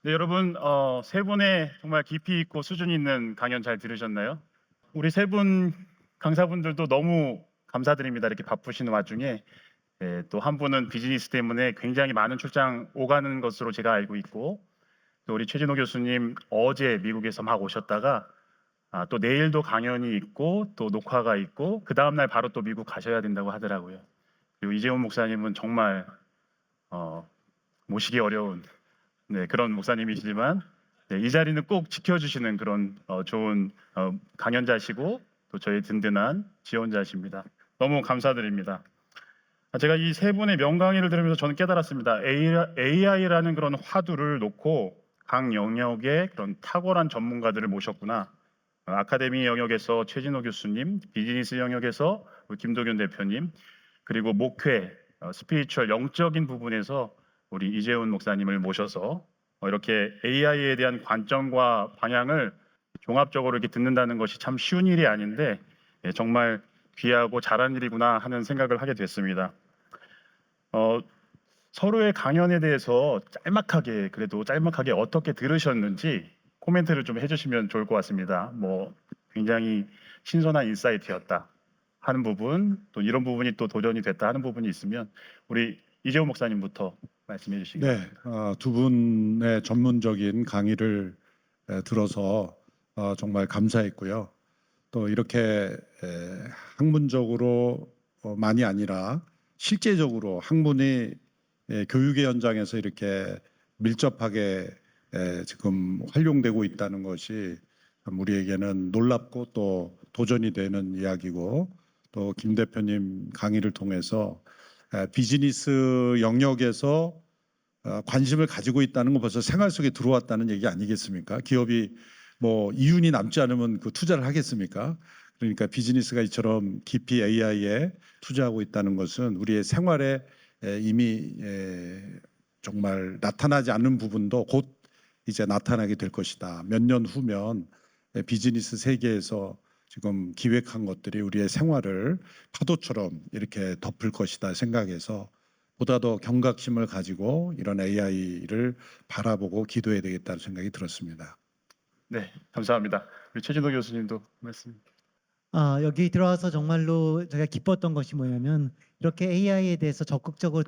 네, 여러분, 세 분의 정말 깊이 있고 수준 있는 강연 잘 들으셨나요? 우리 세 분 강사분들도 너무 감사드립니다. 이렇게 바쁘신 와중에 또 한 분은 비즈니스 때문에 굉장히 많은 출장 오가는 것으로 제가 알고 있고, 또 우리 최진호 교수님 어제 미국에서 막 오셨다가 또 내일도 강연이 있고 또 녹화가 있고 그 다음 날 바로 또 미국 가셔야 된다고 하더라고요. 그리고 이재훈 목사님은 정말 모시기 어려운 그런 목사님이시지만 이 자리는 꼭 지켜주시는 그런 좋은 강연자시고 또 저희 든든한 지원자십니다. 너무 감사드립니다. 제가 이 세 분의 명강의를 들으면서 저는 깨달았습니다. AI라는 그런 화두를 놓고 각 영역의 그런 탁월한 전문가들을 모셨구나. 아카데미 영역에서 최진호 교수님, 비즈니스 영역에서 우리 김도균 대표님, 그리고 목회, 스피리추얼 영적인 부분에서 우리 이재훈 목사님을 모셔서 이렇게 AI에 대한 관점과 방향을 종합적으로 이렇게 듣는다는 것이 참 쉬운 일이 아닌데 정말 귀하고 잘한 일이구나 하는 생각을 하게 됐습니다. 서로의 강연에 대해서 짤막하게 어떻게 들으셨는지 코멘트를 좀 해주시면 좋을 것 같습니다. 굉장히 신선한 인사이트였다 하는 부분, 또 이런 부분이 또 도전이 됐다 하는 부분이 있으면 우리 이재호 목사님부터 말씀해 주시기 바랍니다. 두 분의 전문적인 강의를 들어서 정말 감사했고요. 또 이렇게 학문적으로 만이 아니라 실제적으로 학문이 교육의 현장에서 이렇게 밀접하게 지금 활용되고 있다는 것이 우리에게는 놀랍고 또 도전이 되는 이야기고, 또 김 대표님 강의를 통해서 비즈니스 영역에서 관심을 가지고 있다는 건 벌써 생활 속에 들어왔다는 얘기 아니겠습니까? 기업이 이윤이 남지 않으면 그 투자를 하겠습니까? 그러니까 비즈니스가 이처럼 깊이 AI에 투자하고 있다는 것은 우리의 생활에 이미 정말 나타나지 않는 부분도 곧 이제 나타나게 될 것이다. 몇 년 후면 비즈니스 세계에서 지금 기획한 것들이 우리의 생활을 파도처럼 이렇게 덮을 것이다 생각해서 보다 더 경각심을 가지고 이런 AI를 바라보고 기도해야 되겠다는 생각이 들었습니다. 네, 감사합니다. 우리 최진호 교수님도 말씀. 여기 들어와서 정말로 제가 기뻤던 것이 뭐냐면 이렇게 AI에 대해서 적극적으로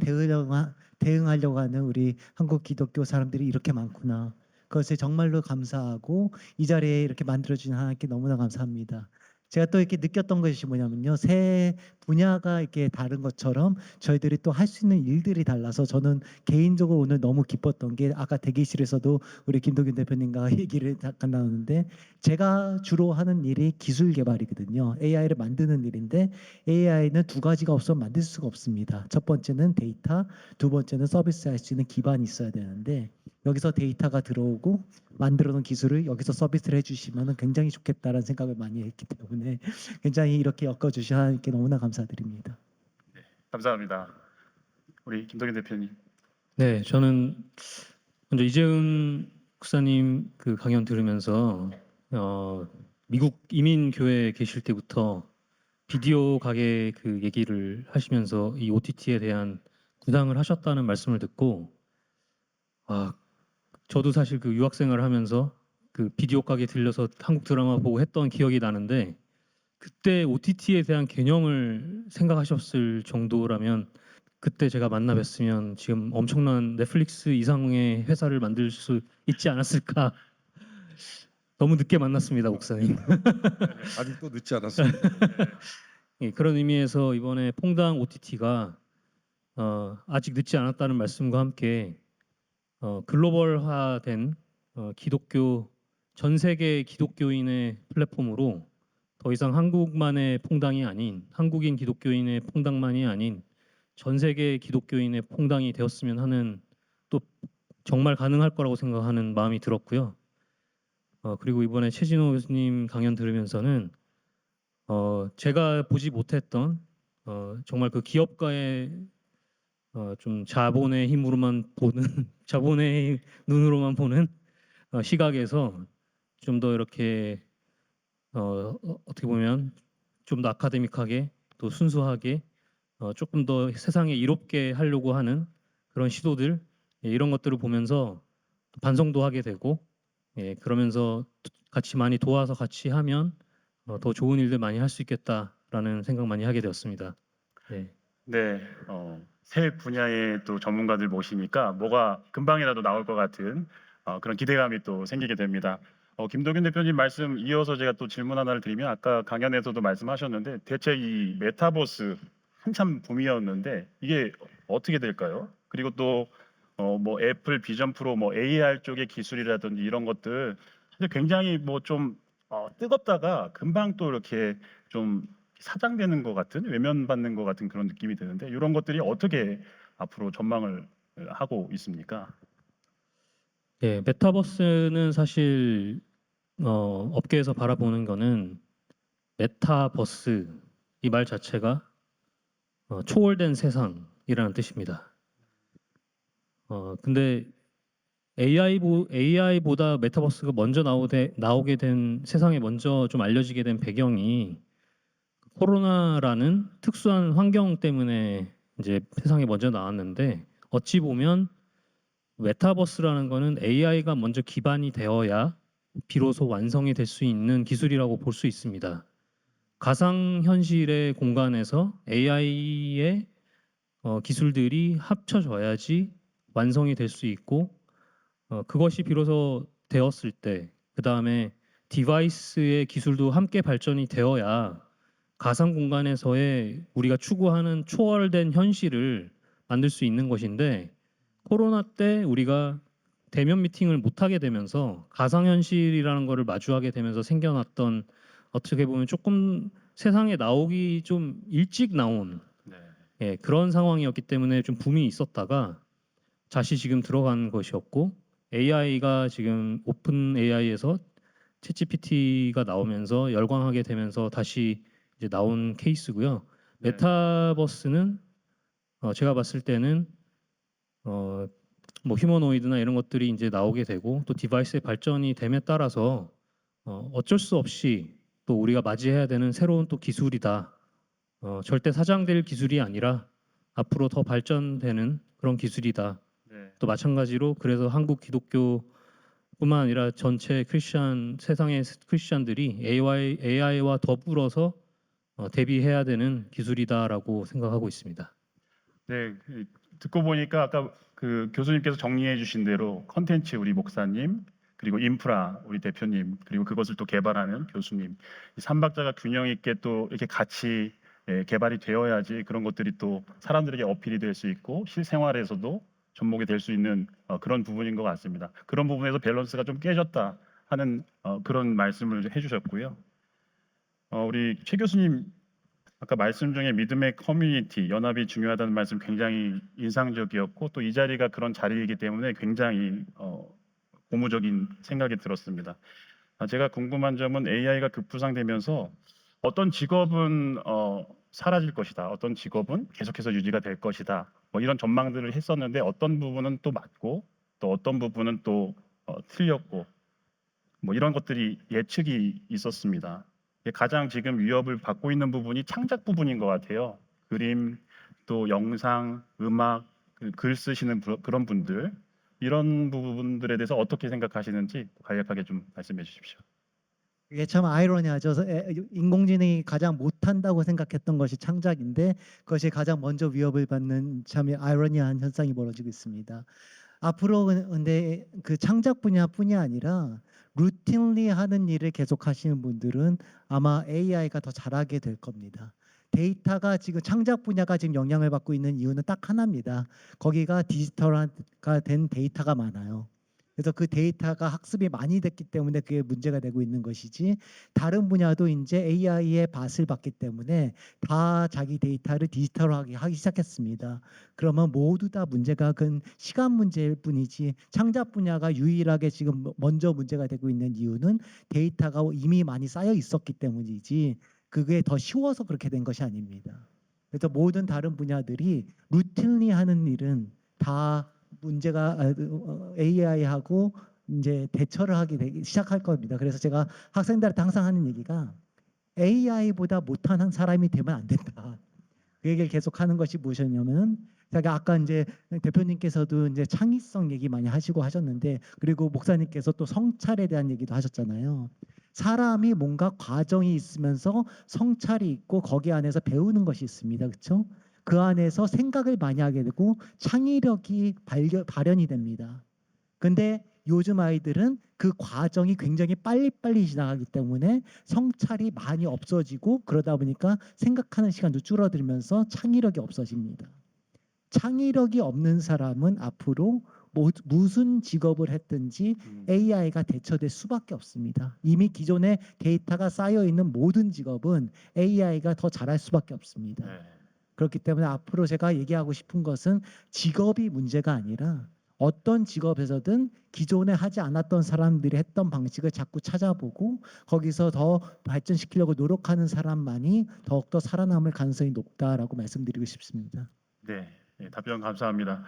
대응하려고 하는 우리 한국 기독교 사람들이 이렇게 많구나. 그것에 정말로 감사하고 이 자리에 이렇게 만들어주신 하나님께 너무나 감사합니다. 제가 또 이렇게 느꼈던 것이 뭐냐면요. 새 분야가 이렇게 다른 것처럼 저희들이 또 할 수 있는 일들이 달라서 저는 개인적으로 오늘 너무 기뻤던 게 아까 대기실에서도 우리 김도균 대표님과 얘기를 잠깐 나누는데 제가 주로 하는 일이 기술 개발이거든요. AI를 만드는 일인데 AI는 두 가지가 없으면 만들 수가 없습니다. 첫 번째는 데이터, 두 번째는 서비스할 수 있는 기반이 있어야 되는데 여기서 데이터가 들어오고 만들어 놓은 기술을 여기서 서비스를 해주시면 굉장히 좋겠다라는 생각을 많이 했기 때문에 굉장히 이렇게 엮어주신 하나님께 너무나 감사드립니다. 네, 감사합니다. 우리 김도균 대표님. 네, 저는 먼저 이재훈 목사님 그 강연 들으면서 미국 이민교회에 계실 때부터 비디오 가게 그 얘기를 하시면서 이 OTT에 대한 구상을 하셨다는 말씀을 듣고 저도 사실 그 유학 생활을 하면서 그 비디오 가게 들려서 한국 드라마 보고 했던 기억이 나는데 그때 OTT에 대한 개념을 생각하셨을 정도라면 그때 제가 만나 뵀으면 지금 엄청난 넷플릭스 이상의 회사를 만들 수 있지 않았을까. 너무 늦게 만났습니다, 목사님. 아직도 늦지 않았습니다. 예, 그런 의미에서 이번에 퐁당 OTT가 아직 늦지 않았다는 말씀과 함께 글로벌화된 기독교 전 세계 기독교인의 플랫폼으로 더 이상 한국만의 퐁당이 아닌 한국인 기독교인의 퐁당만이 아닌 전 세계 기독교인의 퐁당이 되었으면 하는, 또 정말 가능할 거라고 생각하는 마음이 들었고요. 그리고 이번에 최진호 교수님 강연 들으면서는 제가 보지 못했던 정말 그 기업가의 좀 자본의 힘으로만 보는 자본의 눈으로만 보는 시각에서 좀 더 이렇게 어떻게 보면 좀 더 아카데믹하게 또 순수하게 조금 더 세상에 이롭게 하려고 하는 그런 시도들, 이런 것들을 보면서 반성도 하게 되고 그러면서 같이 많이 도와서 같이 하면 더 좋은 일들 많이 할 수 있겠다라는 생각 많이 하게 되었습니다. 네. 네, 새 분야의 또 전문가들 모시니까 뭐가 금방이라도 나올 것 같은 그런 기대감이 또 생기게 됩니다. 김도균 대표님 말씀 이어서 제가 또 질문 하나를 드리면 아까 강연에서도 말씀하셨는데 대체 이 메타버스 한참 붐이었는데 이게 어떻게 될까요? 그리고 또 뭐 애플 비전 프로 뭐 AR 쪽의 기술이라든지 이런 것들 사실 굉장히 뭐 좀 뜨겁다가 금방 또 이렇게 좀 사장되는 것 같은 외면받는 것 같은 그런 느낌이 드는데 이런 것들이 어떻게 앞으로 전망을 하고 있습니까? 예, 메타버스는 사실 업계에서 바라보는 거는 메타버스 이 말 자체가 초월된 세상이라는 뜻입니다. 근데 AI보다 메타버스가 먼저 나오게 된 세상에 먼저 좀 알려지게 된 배경이 코로나라는 특수한 환경 때문에 이제 세상에 먼저 나왔는데 어찌 보면 메타버스라는 거는 AI가 먼저 기반이 되어야 비로소 완성이 될 수 있는 기술이라고 볼 수 있습니다. 가상현실의 공간에서 AI의 기술들이 합쳐져야지 완성이 될 수 있고 그것이 비로소 되었을 때 그 다음에 디바이스의 기술도 함께 발전이 되어야 가상 공간에서의 우리가 추구하는 초월된 현실을 만들 수 있는 것인데 코로나 때 우리가 대면 미팅을 못 하게 되면서 가상 현실이라는 것을 마주하게 되면서 생겨났던 어떻게 보면 조금 세상에 나오기 좀 일찍 나온 네. 그런 상황이었기 때문에 좀 붐이 있었다가 다시 지금 들어간 것이었고 AI가 지금 오픈 AI에서 챗GPT가 나오면서 열광하게 되면서 다시 이제 나온 케이스고요. 네. 메타버스는 제가 봤을 때는 뭐 휴머노이드나 이런 것들이 이제 나오게 되고 또 디바이스의 발전이 됨에 따라서 어쩔 수 없이 또 우리가 맞이해야 되는 새로운 또 기술이다. 절대 사장될 기술이 아니라 앞으로 더 발전되는 그런 기술이다. 네. 또 마찬가지로 그래서 한국 기독교뿐만 아니라 전체 세상의 크리스찬들이 AI와 더불어서 대비해야 되는 기술이다라고 생각하고 있습니다. 네, 듣고 보니까 아까 그 교수님께서 정리해 주신 대로 컨텐츠 우리 목사님 그리고 인프라 우리 대표님 그리고 그것을 또 개발하는 교수님 이 삼박자가 균형 있게 또 이렇게 같이 개발이 되어야지 그런 것들이 또 사람들에게 어필이 될 수 있고 실생활에서도 접목이 될 수 있는 그런 부분인 것 같습니다. 그런 부분에서 밸런스가 좀 깨졌다 하는 그런 말씀을 해주셨고요. 우리 최 교수님 아까 말씀 중에 믿음의 커뮤니티 연합이 중요하다는 말씀 굉장히 인상적이었고 또 이 자리가 그런 자리이기 때문에 굉장히 고무적인 생각이 들었습니다. 제가 궁금한 점은 AI가 급부상되면서 어떤 직업은 사라질 것이다, 어떤 직업은 계속해서 유지가 될 것이다, 뭐 이런 전망들을 했었는데 어떤 부분은 또 맞고 또 어떤 부분은 또 틀렸고 뭐 이런 것들이 예측이 있었습니다. 가장 지금 위협을 받고 있는 부분이 창작 부분인 것 같아요. 그림, 또 영상, 음악, 글 쓰시는 그런 분들 이런 부분들에 대해서 어떻게 생각하시는지 간략하게 좀 말씀해 주십시오. 이게 참 아이러니하죠. 인공지능이 가장 못한다고 생각했던 것이 창작인데 그것이 가장 먼저 위협을 받는 참 아이러니한 현상이 벌어지고 있습니다. 앞으로 근데 그 창작 분야뿐이 아니라 루틴리 하는 일을 계속 하시는 분들은 아마 AI가 더 잘하게 될 겁니다. 데이터가 지금 창작 분야가 지금 영향을 받고 있는 이유는 딱 하나입니다. 거기가 디지털화가 된 데이터가 많아요. 그래서 그 데이터가 학습이 많이 됐기 때문에 그게 문제가 되고 있는 것이지 다른 분야도 이제 AI의 밭을 받기 때문에 다 자기 데이터를 디지털화하기 시작했습니다. 그러면 모두 다 문제가 그 시간 문제일 뿐이지 창작 분야가 유일하게 지금 먼저 문제가 되고 있는 이유는 데이터가 이미 많이 쌓여 있었기 때문이지 그게 더 쉬워서 그렇게 된 것이 아닙니다. 그래서 모든 다른 분야들이 루틴리 하는 일은 다 문제가 AI하고 이제 대처를 하기 시작할 겁니다. 그래서 제가 학생들한테 항상 하는 얘기가 AI보다 못하는 사람이 되면 안 된다. 그 얘기를 계속 하는 것이 무엇이냐면 제가 아까 이제 대표님께서도 이제 창의성 얘기 많이 하시고 하셨는데, 그리고 목사님께서 또 성찰에 대한 얘기도 하셨잖아요. 사람이 뭔가 과정이 있으면서 성찰이 있고 거기 안에서 배우는 것이 있습니다. 그렇죠? 그 안에서 생각을 많이 하게 되고 창의력이 발현이 됩니다. 근데 요즘 아이들은 그 과정이 굉장히 빨리빨리 지나가기 때문에 성찰이 많이 없어지고, 그러다 보니까 생각하는 시간도 줄어들면서 창의력이 없어집니다. 창의력이 없는 사람은 앞으로 무슨 직업을 했든지 AI가 대처될 수밖에 없습니다. 이미 기존에 데이터가 쌓여 있는 모든 직업은 AI가 더 잘할 수밖에 없습니다. 네. 그렇기 때문에 앞으로 제가 얘기하고 싶은 것은 직업이 문제가 아니라 어떤 직업에서든 기존에 하지 않았던 사람들이 했던 방식을 자꾸 찾아보고 거기서 더 발전시키려고 노력하는 사람만이 더욱더 살아남을 가능성이 높다라고 말씀드리고 싶습니다. 네, 답변 감사합니다.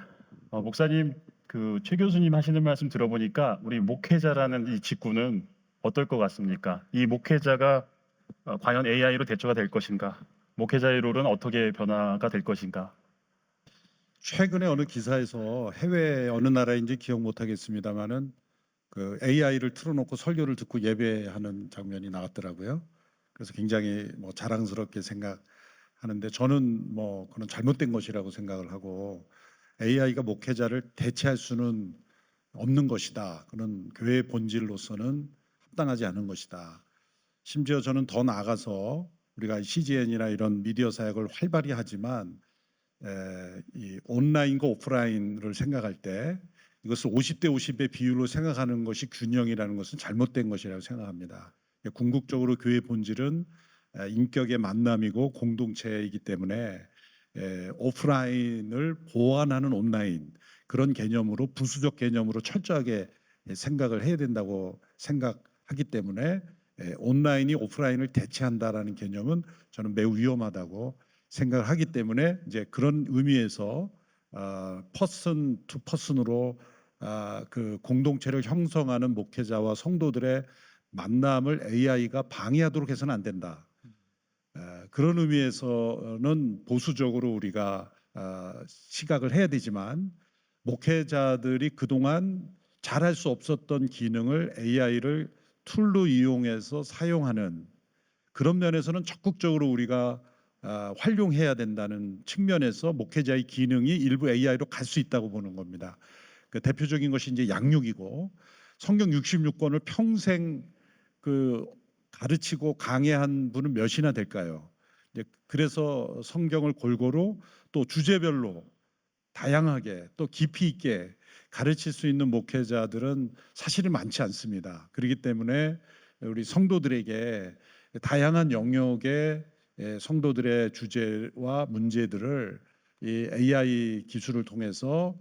목사님, 그 최 교수님 하시는 말씀 들어보니까 우리 목회자라는 이 직군은 어떨 것 같습니까? 이 목회자가 과연 AI로 대처가 될 것인가? 목회자의 롤은 어떻게 변화가 될 것인가? 최근에 어느 기사에서 해외 어느 나라인지 기억 못하겠습니다만은 그 AI를 틀어놓고 설교를 듣고 예배하는 장면이 나왔더라고요. 그래서 굉장히 뭐 자랑스럽게 생각하는데, 저는 뭐 그런 잘못된 것이라고 생각을 하고, AI가 목회자를 대체할 수는 없는 것이다. 그런 교회의 본질로서는 합당하지 않은 것이다. 심지어 저는 더 나아가서 우리가 CGN이나 이런 미디어 사역을 활발히 하지만 이 온라인과 오프라인을 생각할 때 이것을 50대 50의 비율로 생각하는 것이 균형이라는 것은 잘못된 것이라고 생각합니다. 궁극적으로 교회의 본질은 인격의 만남이고 공동체이기 때문에 오프라인을 보완하는 온라인, 그런 개념으로, 부수적 개념으로 철저하게 생각을 해야 된다고 생각하기 때문에 온라인이 오프라인을 대체한다라는 개념은 저는 매우 위험하다고 생각을 하기 때문에, 이제 그런 의미에서 퍼슨 투 퍼슨으로 그 공동체를 형성하는 목회자와 성도들의 만남을 AI가 방해하도록 해서는 안 된다. 그런 의미에서는 보수적으로 우리가 시각을 해야 되지만, 목회자들이 그동안 잘할 수 없었던 기능을 AI를 툴로 이용해서 사용하는 그런 면에서는 적극적으로 우리가 활용해야 된다는 측면에서 목회자의 기능이 일부 AI로 갈 수 있다고 보는 겁니다. 그 대표적인 것이 이제 양육이고, 성경 66권을 평생 그 가르치고 강해한 분은 몇이나 될까요? 이제 그래서 성경을 골고루 또 주제별로 다양하게 또 깊이 있게 가르칠 수 있는 목회자들은 사실은 많지 않습니다. 그렇기 때문에 우리 성도들에게 다양한 영역의 성도들의 주제와 문제들을 이 AI 기술을 통해서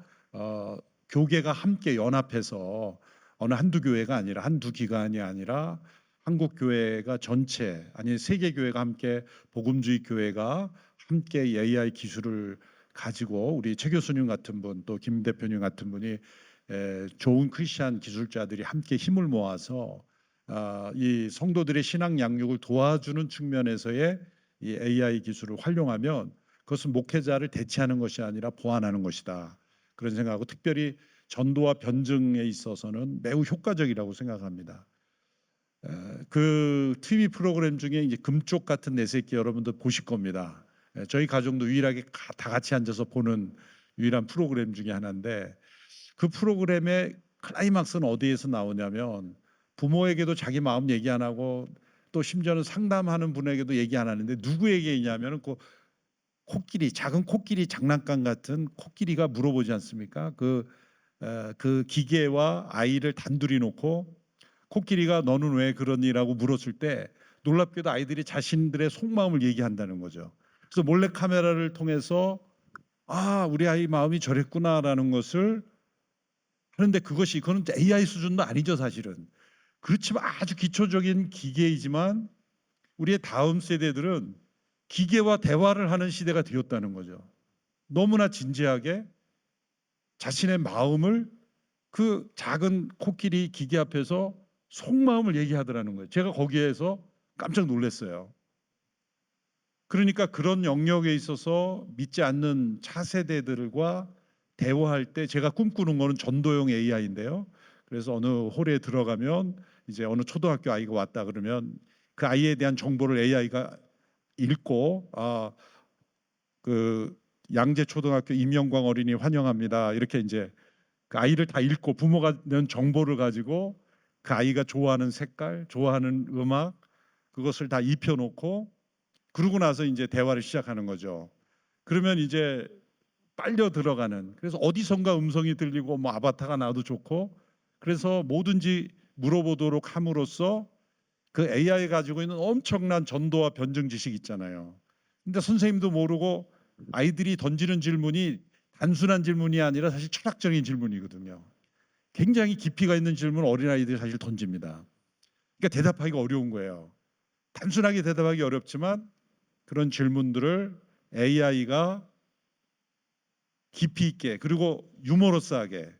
교계가 함께 연합해서, 어느 한두 교회가 아니라, 한두 기관이 아니라 한국 교회가 전체, 아니 세계 교회가 함께, 복음주의 교회가 함께 이 AI 기술을 가지고, 우리 최 교수님 같은 분, 또 김 대표님 같은 분이 좋은 크리스찬 기술자들이 함께 힘을 모아서 이 성도들의 신앙 양육을 도와주는 측면에서의 이 AI 기술을 활용하면, 그것은 목회자를 대체하는 것이 아니라 보완하는 것이다. 그런 생각하고, 특별히 전도와 변증에 있어서는 매우 효과적이라고 생각합니다. 그 TV 프로그램 중에 이제 금쪽 같은 내 새끼, 여러분들 보실 겁니다. 저희 가정도 유일하게 다 같이 앉아서 보는 유일한 프로그램 중에 하나인데, 그 프로그램의 클라이막스는 어디에서 나오냐면, 부모에게도 자기 마음 얘기 안 하고 또 심지어는 상담하는 분에게도 얘기 안 하는데, 누구에게 있냐면은 그 코끼리, 작은 코끼리 장난감 같은 코끼리가 물어보지 않습니까? 그 기계와 아이를 단둘이 놓고 코끼리가 너는 왜 그러니라고 물었을 때, 놀랍게도 아이들이 자신들의 속마음을 얘기한다는 거죠. 그래서 몰래 카메라를 통해서 우리 아이 마음이 저랬구나라는 것을 하는데, 그거는 AI 수준도 아니죠, 사실은. 그렇지만 아주 기초적인 기계이지만 우리의 다음 세대들은 기계와 대화를 하는 시대가 되었다는 거죠. 너무나 진지하게 자신의 마음을 그 작은 코끼리 기계 앞에서 속마음을 얘기하더라는 거예요. 제가 거기에서 깜짝 놀랐어요. 그러니까 그런 영역에 있어서 믿지 않는 차세대들과 대화할 때 제가 꿈꾸는 거는 전도용 AI인데요. 그래서 어느 홀에 들어가면 이제 어느 초등학교 아이가 왔다 그러면 그 아이에 대한 정보를 AI가 읽고 그 양재초등학교 임영광 어린이 환영합니다. 이렇게 이제 그 아이를 다 읽고 부모가 낸 정보를 가지고 그 아이가 좋아하는 색깔, 좋아하는 음악 그것을 다 입혀놓고 그러고 나서 이제 대화를 시작하는 거죠. 그러면 이제 빨려 들어가는 그래서 어디선가 음성이 들리고 뭐 아바타가 나도 좋고 그래서 뭐든지 물어보도록 함으로써 그 AI 가지고 있는 엄청난 전도와 변증 지식 있잖아요. 근데 선생님도 모르고 아이들이 던지는 질문이 단순한 질문이 아니라 사실 철학적인 질문이거든요. 굉장히 깊이가 있는 질문을 어린아이들이 사실 던집니다. 그러니까 대답하기가 어려운 거예요. 단순하게 대답하기 어렵지만 그런 질문들을 AI가 깊이 있게 그리고 유머러스하게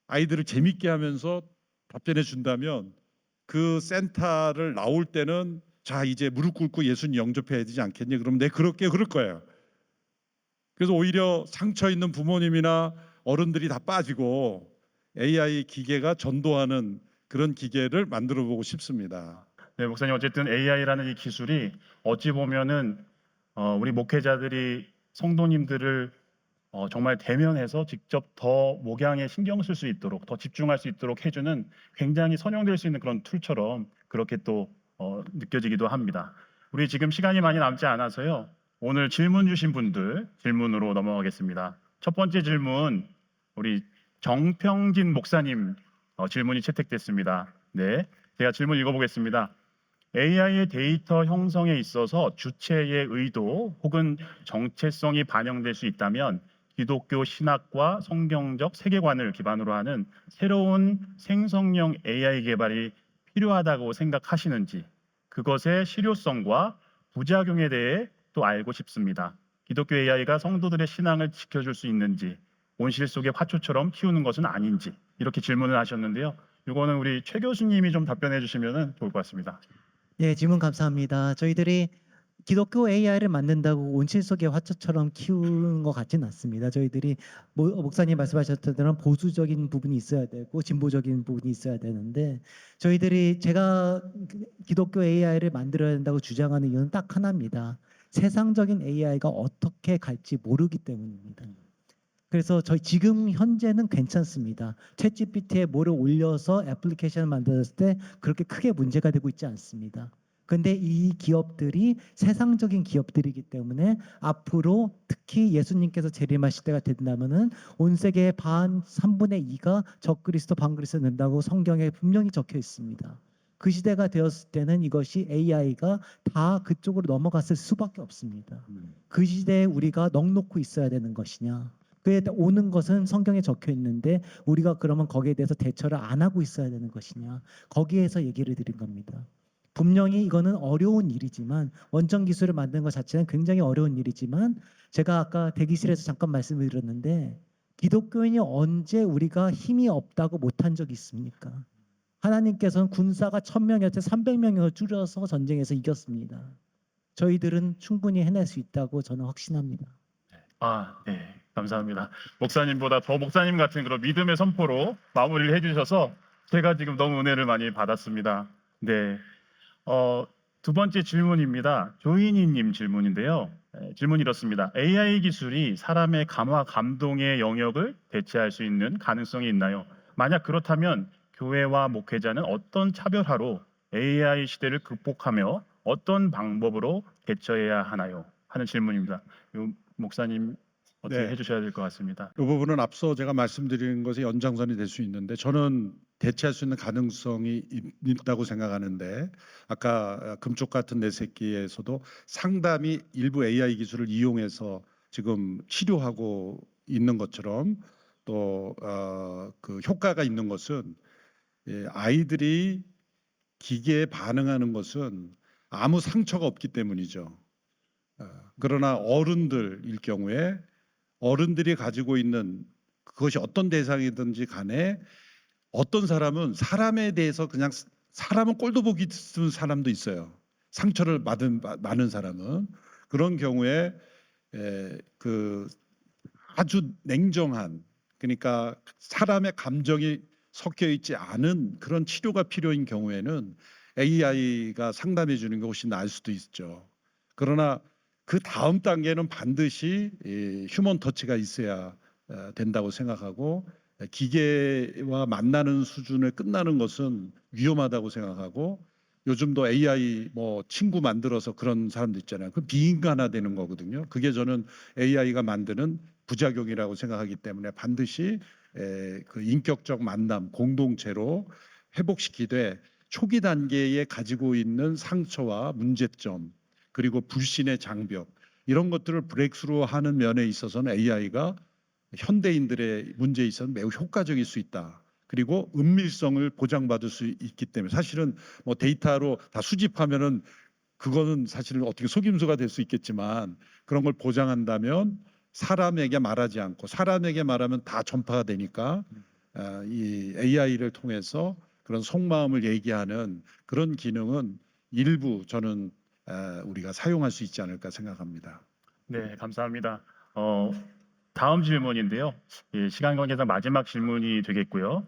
아이들을 재밌게 하면서 답변해 준다면 그 센터를 나올 때는 자 이제 무릎 꿇고 예수님 영접해야 되지 않겠니? 그러면 내 그렇게 그럴 거예요. 그래서 오히려 상처 있는 부모님이나 어른들이 다 빠지고 AI 기계가 전도하는 그런 기계를 만들어 보고 싶습니다. 네, 목사님 어쨌든 AI라는 이 기술이 어찌 보면은 우리 목회자들이 성도님들을 정말 대면해서 직접 더 목양에 신경 쓸 수 있도록 더 집중할 수 있도록 해주는 굉장히 선용될 수 있는 그런 툴처럼 그렇게 또 느껴지기도 합니다. 우리 지금 시간이 많이 남지 않아서요. 오늘 질문 주신 분들 질문으로 넘어가겠습니다. 첫 번째 질문 우리 정평진 목사님 질문이 채택됐습니다. 네, 제가 질문 읽어보겠습니다. AI의 데이터 형성에 있어서 주체의 의도 혹은 정체성이 반영될 수 있다면 기독교 신학과 성경적 세계관을 기반으로 하는 새로운 생성형 AI 개발이 필요하다고 생각하시는지 그것의 실효성과 부작용에 대해 또 알고 싶습니다. 기독교 AI가 성도들의 신앙을 지켜줄 수 있는지 온실 속의 화초처럼 키우는 것은 아닌지 이렇게 질문을 하셨는데요. 이거는 우리 최 교수님이 좀 답변해 주시면 좋을 것 같습니다. 예, 질문 감사합니다. 저희들이 기독교 AI를 만든다고 온실 속의 화초처럼 키우는 것 같지는 않습니다. 저희들이 목사님 말씀하셨던 대로 보수적인 부분이 있어야 되고 진보적인 부분이 있어야 되는데 저희들이 제가 기독교 AI를 만들어야 된다고 주장하는 이유는 딱 하나입니다. 세상적인 AI가 어떻게 갈지 모르기 때문입니다. 그래서 저희 지금 현재는 괜찮습니다. 챗GPT에 뭐를 올려서 애플리케이션을 만들었을 때 그렇게 크게 문제가 되고 있지 않습니다. 근데 이 기업들이 세상적인 기업들이기 때문에 앞으로 특히 예수님께서 재림하실 때가 된다면은 온 세계의 반 3분의 2가 적그리스도 반그리스도 된다고 성경에 분명히 적혀 있습니다. 그 시대가 되었을 때는 이것이 AI가 다 그쪽으로 넘어갔을 수밖에 없습니다. 그 시대에 우리가 넋놓고 있어야 되는 것이냐? 그에 오는 것은 성경에 적혀 있는데 우리가 그러면 거기에 대해서 대처를 안 하고 있어야 되는 것이냐? 거기에서 얘기를 드린 겁니다. 분명히 이거는 어려운 일이지만 원전 기술을 만드는 것 자체는 굉장히 어려운 일이지만 제가 아까 대기실에서 잠깐 말씀을 드렸는데 기독교인이 언제 우리가 힘이 없다고 못한 적이 있습니까? 하나님께서는 군사가 1000명이었을 때 300명으로 줄여서 전쟁에서 이겼습니다. 저희들은 충분히 해낼 수 있다고 저는 확신합니다. 네, 감사합니다. 목사님보다 더 목사님 같은 그런 믿음의 선포로 마무리를 해주셔서 제가 지금 너무 은혜를 많이 받았습니다. 네, 두 번째 질문입니다. 조인희님 질문인데요. 질문이 이렇습니다. AI 기술이 사람의 감화 감동의 영역을 대체할 수 있는 가능성이 있나요? 만약 그렇다면 교회와 목회자는 어떤 차별화로 AI 시대를 극복하며 어떤 방법으로 대처해야 하나요? 하는 질문입니다. 목사님 어떻게 네. 해주셔야 될 것 같습니다. 이 부분은 앞서 제가 말씀드린 것의 연장선이 될 수 있는데 저는 대체할 수 있는 가능성이 있다고 생각하는데 아까 금쪽 같은 내 새끼에서도 상담이 일부 AI 기술을 이용해서 지금 치료하고 있는 것처럼 또 그 효과가 있는 것은 아이들이 기계에 반응하는 것은 아무 상처가 없기 때문이죠. 그러나 어른들일 경우에 어른들이 가지고 있는 그것이 어떤 대상이든지 간에 어떤 사람은 사람에 대해서 그냥 사람은 꼴도 보기 드문 사람도 있어요. 상처를 많은 사람은 그런 경우에 그 아주 냉정한, 그러니까 사람의 감정이 섞여 있지 않은 그런 치료가 필요인 경우에는 AI가 상담해 주는 게 훨씬 나을 수도 있죠. 그러나 그 다음 단계는 반드시 이 휴먼 터치가 있어야 된다고 생각하고, 기계와 만나는 수준에 끝나는 것은 위험하다고 생각하고, 요즘도 AI 뭐 친구 만들어서 그런 사람도 있잖아요. 그 비인간화되는 거거든요. 그게 저는 AI가 만드는 부작용이라고 생각하기 때문에 반드시 그 인격적 만남, 공동체로 회복시키되, 초기 단계에 가지고 있는 상처와 문제점, 그리고 불신의 장벽, 이런 것들을 브레이크스루 하는 면에 있어서는 AI가 현대인들의 문제에 있어서 매우 효과적일 수 있다. 그리고 은밀성을 보장받을 수 있기 때문에, 사실은 뭐 데이터로 다 수집하면은 그거는 사실은 어떻게 속임수가 될 수 있겠지만, 그런 걸 보장한다면 사람에게 말하지 않고 사람에게 말하면 다 전파가 되니까 이 AI를 통해서 그런 속마음을 얘기하는 그런 기능은 일부 저는 우리가 사용할 수 있지 않을까 생각합니다. 네, 감사합니다. 다음 질문인데요. 예, 시간 관계상 마지막 질문이 되겠고요.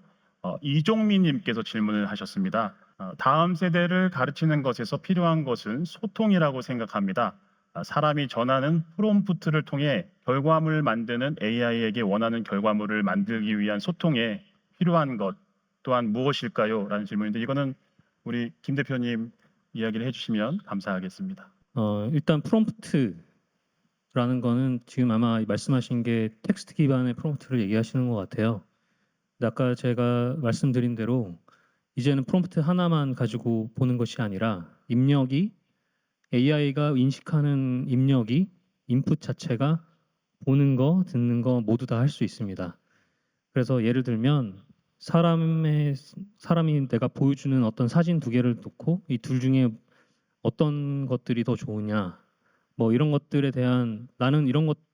이종민님께서 질문을 하셨습니다. 다음 세대를 가르치는 것에서 필요한 것은 소통이라고 생각합니다. 사람이 전하는 프롬프트를 통해 결과물을 만드는 AI에게 원하는 결과물을 만들기 위한 소통에 필요한 것 또한 무엇일까요? 라는 질문인데, 이거는 우리 김 대표님 이야기를 해주시면 감사하겠습니다. 일단 프롬프트라는 거는 지금 아마 말씀하신 게 텍스트 기반의 프롬프트를 얘기하시는 것 같아요. 근데 아까 제가 말씀드린 대로 이제는 프롬프트 하나만 가지고 보는 것이 아니라 입력이 AI가 인식하는 입력이 인풋 자체가 보는 거, 듣는 거 모두 다 할 수 있습니다. 그래서 예를 들면 사람이 내가 보여주는 어떤 사진 두 개를 놓고 이 둘 중에 어떤 것들이 더 좋으냐, 뭐 이런 것들에 대한 나는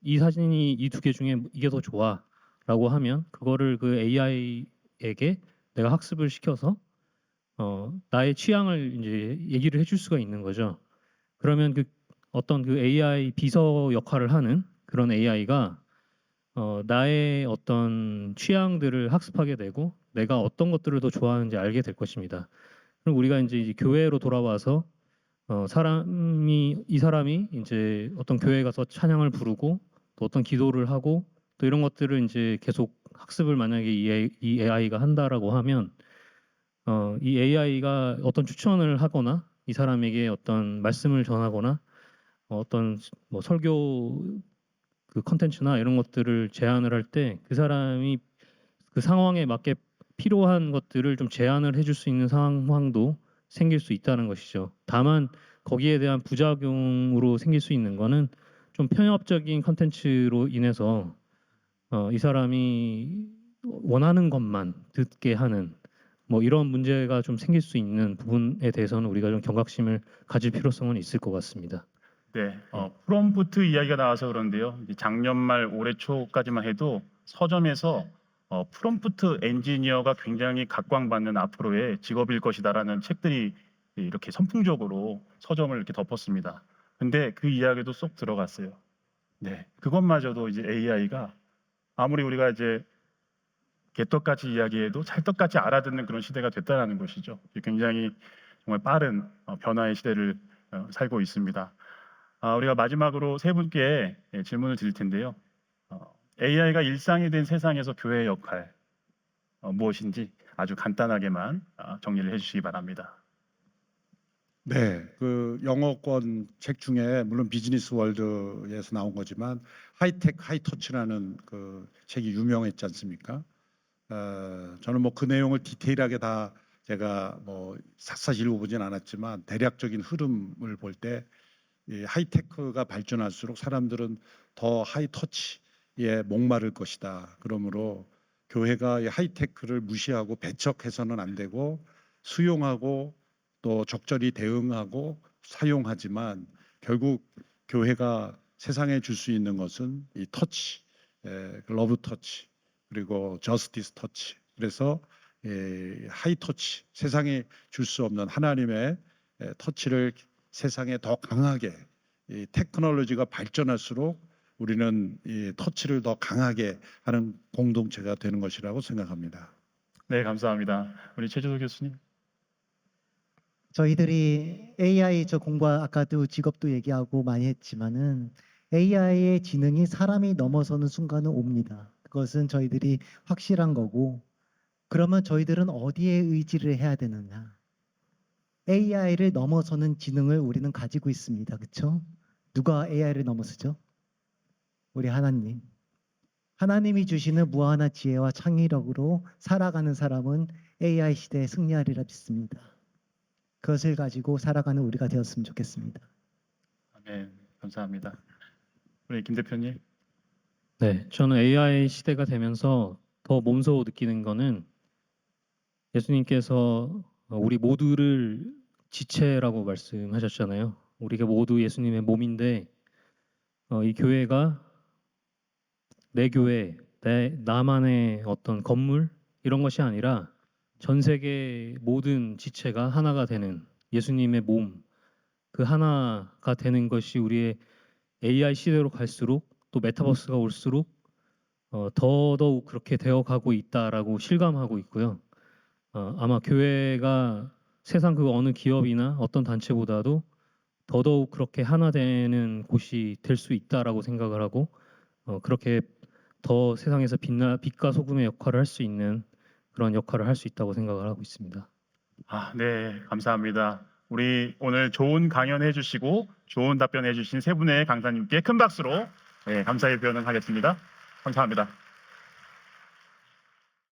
이 사진이 이 두 개 중에 이게 더 좋아라고 하면 그거를 그 AI에게 내가 학습을 시켜서 나의 취향을 이제 얘기를 해줄 수가 있는 거죠. 그러면 어떤 그 AI 비서 역할을 하는 그런 AI가 나의 어떤 취향들을 학습하게 되고 내가 어떤 것들을 더 좋아하는지 알게 될 것입니다. 그럼 우리가 이제 교회로 돌아와서 이 사람이 이제 어떤 교회에 가서 찬양을 부르고 또 어떤 기도를 하고 또 이런 것들을 이제 계속 학습을 만약에 이 AI가 한다라고 하면 이 AI가 어떤 추천을 하거나 이 사람에게 어떤 말씀을 전하거나 어떤 뭐 설교 그 컨텐츠나 이런 것들을 제안을 할 때 그 사람이 그 상황에 맞게 필요한 것들을 좀 제안을 해줄 수 있는 상황도 생길 수 있다는 것이죠. 다만 거기에 대한 부작용으로 생길 수 있는 거는 좀 편협적인 컨텐츠로 인해서 이 사람이 원하는 것만 듣게 하는 뭐 이런 문제가 좀 생길 수 있는 부분에 대해서는 우리가 좀 경각심을 가질 필요성은 있을 것 같습니다. 네, 프롬프트 이야기가 나와서 그런데요. 이제 작년 말 올해 초까지만 해도 서점에서 프롬프트 엔지니어가 굉장히 각광받는 앞으로의 직업일 것이다라는 책들이 이렇게 선풍적으로 서점을 이렇게 덮었습니다. 근데 그 이야기도 쏙 들어갔어요. 네, 그것마저도 이제 AI가 아무리 우리가 이제 개떡같이 이야기해도 찰떡같이 알아듣는 그런 시대가 됐다는 것이죠. 굉장히 정말 빠른 변화의 시대를 살고 있습니다. 우리가 마지막으로 세 분께 질문을 드릴 텐데요. AI가 일상이 된 세상에서 교회의 역할 무엇인지 아주 간단하게만 정리를 해주시기 바랍니다. 네, 그 영어권 책 중에 물론 비즈니스 월드에서 나온 거지만 하이텍 하이터치라는 그 책이 유명했지 않습니까? 저는 뭐 그 내용을 디테일하게 다 제가 뭐 샅샅이 읽어보진 않았지만 대략적인 흐름을 볼 때 이 하이테크가 발전할수록 사람들은 더 하이터치에 목마를 것이다. 그러므로 교회가 이 하이테크를 무시하고 배척해서는 안 되고 수용하고 또 적절히 대응하고 사용하지만 결국 교회가 세상에 줄 수 있는 것은 이 터치, 러브 터치, 그리고 저스티스 터치. 그래서 하이 터치, 세상에 줄 수 없는 하나님의 터치를 세상에 더 강하게 이 테크놀로지가 발전할수록 우리는 이 터치를 더 강하게 하는 공동체가 되는 것이라고 생각합니다. 네, 감사합니다. 우리 최재도 교수님. 저희들이 AI 저 공부와 아까도 직업도 얘기하고 많이 했지만은 AI의 지능이 사람이 넘어서는 순간은 옵니다. 그것은 저희들이 확실한 거고 그러면 저희들은 어디에 의지를 해야 되느냐? AI를 넘어서는 지능을 우리는 가지고 있습니다. 그렇죠? 누가 AI를 넘어서죠? 우리 하나님. 하나님이 주시는 무한한 지혜와 창의력으로 살아가는 사람은 AI 시대에 승리하리라 믿습니다. 그것을 가지고 살아가는 우리가 되었으면 좋겠습니다. 아멘. 감사합니다. 우리 김 대표님. 네, 저는 AI 시대가 되면서 더 몸소 느끼는 거는 예수님께서 우리 모두를 지체라고 말씀하셨잖아요. 우리가 모두 예수님의 몸인데 이 교회가 내 교회, 나만의 어떤 건물 이런 것이 아니라 전 세계 모든 지체가 하나가 되는 예수님의 몸, 그 하나가 되는 것이 우리의 AI 시대로 갈수록 또 메타버스가 올수록 더더욱 그렇게 되어가고 있다라고 실감하고 있고요. 아마 교회가 세상 그 어느 기업이나 어떤 단체보다도 더더욱 그렇게 하나 되는 곳이 될 수 있다라고 생각을 하고 그렇게 더 세상에서 빛과 소금의 역할을 할 수 있는 그런 역할을 할 수 있다고 생각을 하고 있습니다. 네, 감사합니다. 우리 오늘 좋은 강연해 주시고 좋은 답변해 주신 세 분의 강사님께 큰 박수로 감사의 표현을 하겠습니다. 감사합니다.